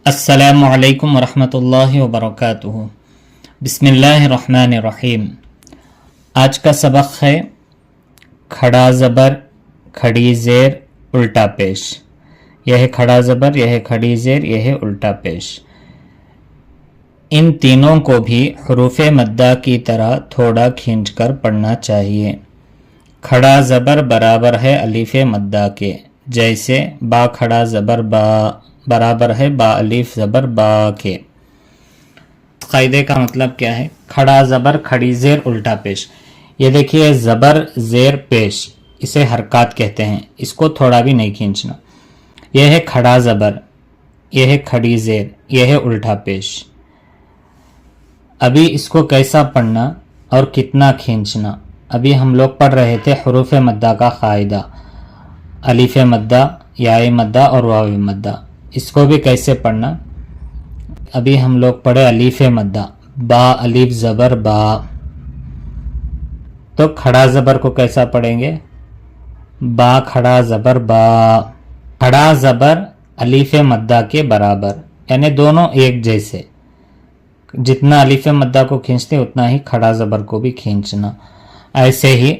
السلام علیکم ورحمۃ اللہ وبرکاتہ۔ بسم اللہ الرحمن الرحیم۔ آج کا سبق ہے کھڑا زبر، کھڑی زیر، الٹا پیش۔ یہ ہے کھڑا زبر، یہ ہے کھڑی زیر، یہ ہے الٹا پیش۔ ان تینوں کو بھی حروف مدہ کی طرح تھوڑا کھینچ کر پڑھنا چاہیے۔ کھڑا زبر برابر ہے الف مدہ کے، جیسے با کھڑا زبر با برابر ہے با الف زبر با کے۔ قاعدے کا مطلب کیا ہے؟ کھڑا زبر، کھڑی زیر، الٹا پیش۔ یہ دیکھیے زبر زیر پیش، اسے حرکات کہتے ہیں، اس کو تھوڑا بھی نہیں کھینچنا۔ یہ ہے کھڑا زبر، یہ ہے کھڑی زیر، یہ ہے الٹا پیش۔ ابھی اس کو کیسا پڑھنا اور کتنا کھینچنا، ابھی ہم لوگ پڑھ رہے تھے حروف مدہ کا قاعدہ، الف مدہ، یاء مدہ اور واو مدہ۔ اس کو بھی کیسے پڑھنا، ابھی ہم لوگ پڑھے الف مدہ، با الف زبر با، تو کھڑا زبر کو کیسا پڑھیں گے؟ با کھڑا زبر با۔ کھڑا زبر الف مدہ کے برابر، یعنی دونوں ایک جیسے، جتنا الف مدہ کو کھینچتے اتنا ہی کھڑا زبر کو بھی کھینچنا۔ ایسے ہی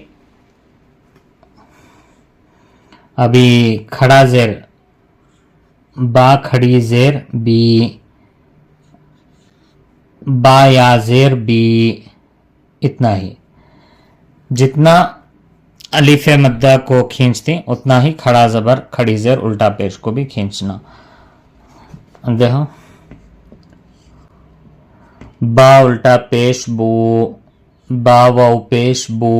ابھی کھڑا زیر، با کھڑی زیر بی، با یا زیر بی، اتنا ہی، جتنا الف مدہ کو کھینچتے اتنا ہی کھڑا زبر، کھڑی زیر، الٹا پیش کو بھی کھینچنا۔ دیکھو با الٹا پیش بو، با واو پیش بو،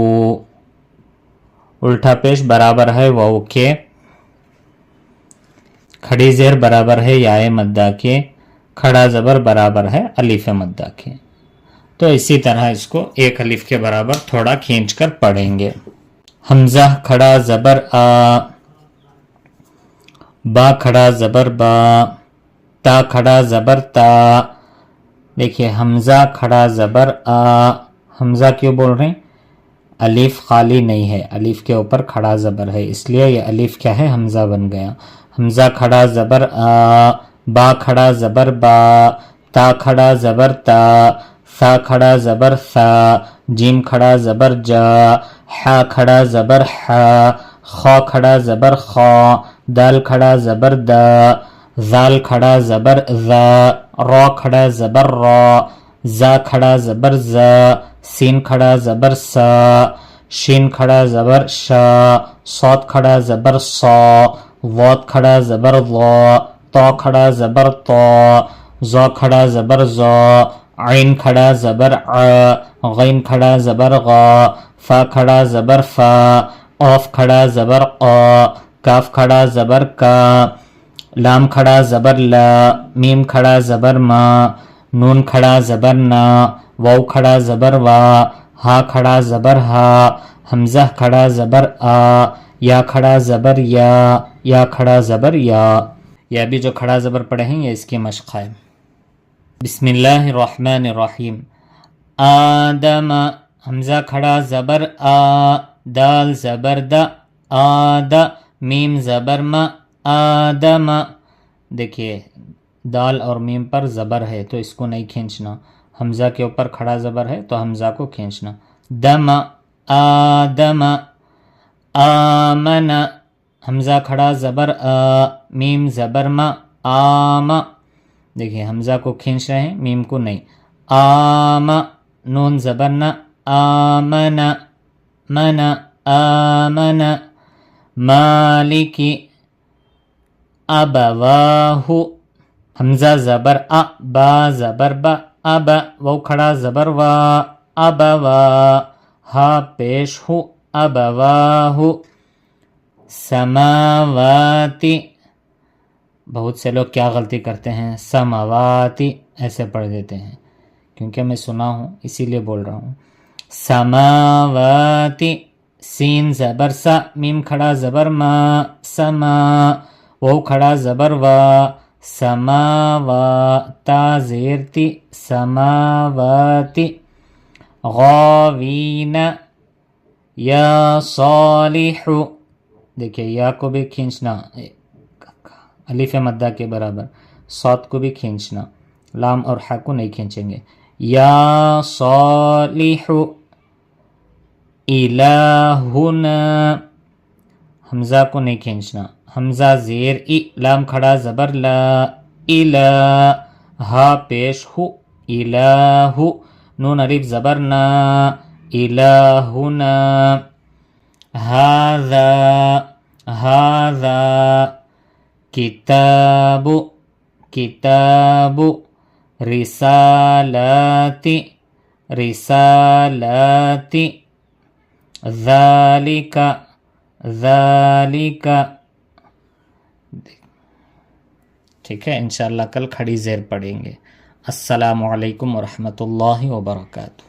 الٹا پیش برابر ہے واو کے، کھڑی زیر برابر ہے یاء مدہ کے، کھڑا زبر برابر ہے الف مدہ کے۔ تو اسی طرح اس کو ایک الف کے برابر تھوڑا کھینچ کر پڑھیں گے۔ حمزہ کھڑا زبر آ، با کھڑا زبر با، تا کھڑا زبر تا۔ دیکھیے حمزہ کھڑا زبر آ، حمزہ کیوں بول رہے ہیں؟ الف خالی نہیں ہے، الف کے اوپر کھڑا زبر ہے، اس لیے یہ الف کیا ہے؟ حمزہ بن گیا۔ حمزہ کھڑا زبر آ، با کھڑا زبر با، تا کھڑا زبر تا، ثا کھڑا زبر ثا، جیم کھڑا زبر جا، حا کھڑا زبر حا، خا کھڑا زبر خا، دال کھڑا زبر دا، زال کھڑا زبر زا، را کھڑا زبر را، زا کھڑا زبر زا، سین کھڑا زبر سا، شین کھڑا زبر شا، صاد کھڑا زبر صا، ضاد کھڑا زبر ضا، طا کھڑا زبر طا، ظا کھڑا زبر ظا، عین کھڑا زبر ع، غین کھڑا زبر غا، فا کھڑا زبر فا، قاف کھڑا زبر قا، کاف کھڑا زبر کا، لام کھڑا زبر لا، میم کھڑا زبر ما، نون کھڑا زبر نا، واو کھڑا زبر وا، ہا کھڑا زبر ہا، حمزہ کھڑا زبر آ، یا کھڑا زبر یا کھڑا زبر یا۔ یہ بھی جو کھڑا زبر پڑھے ہیں یہ اس کی مشق ہے۔ بسم اللہ الرحمن الرحیم۔ آدم، حمزہ کھڑا زبر آ، دال زبر دا، آد، میم زبر ما، آدم۔ دیکھیے دال اور میم پر زبر ہے تو اس کو نہیں کھینچنا، حمزہ کے اوپر کھڑا زبر ہے تو حمزہ کو کھینچنا۔ دم، آدم، آمن، حمزہ کھڑا زبر آ، میم زبر ما، آم۔ دیکھیے حمزہ کو کھینچ رہے ہیں، میم کو نہیں۔ آم، نون زبر نا، آمن، من، آمن۔ مالکی، ابواہ، حمزہ زبر ا، با زبر با، اب، وہ کھڑا زبر وا، ابوا، ہا پیش ہو، ابواہ۔ سماواتی، بہت سے لوگ کیا غلطی کرتے ہیں، سماواتی ایسے پڑھ دیتے ہیں، کیونکہ میں سنا ہوں اسی لیے بول رہا ہوں۔ سماواتی، سین زبر سا، میم کھڑا زبر ما، سما، وہ کھڑا زبر وا، سماوا، تا زیر تی، سماواتی۔ غاوین، یا صالح، دیکھیے یا کو بھی کھینچنا الف مدہ کے برابر، صاد کو بھی کھینچنا، لام اور حا کو نہیں کھینچیں گے. یا صالح الہنا، حمزہ کو نہیں کھینچنا، حمزہ زیر ای، لام کھڑا زبر لا، الہ، ہا پیش ہو، الہ، نون الف زبر نا، الہنا. هذا هذا کتاب کتاب، رسالات رسالات، ذالک ذالک. ٹھیک ہے، انشاءاللہ کل کھڑی زیر پڑھیں گے. السلام علیکم ورحمۃ اللہ وبرکاتہ.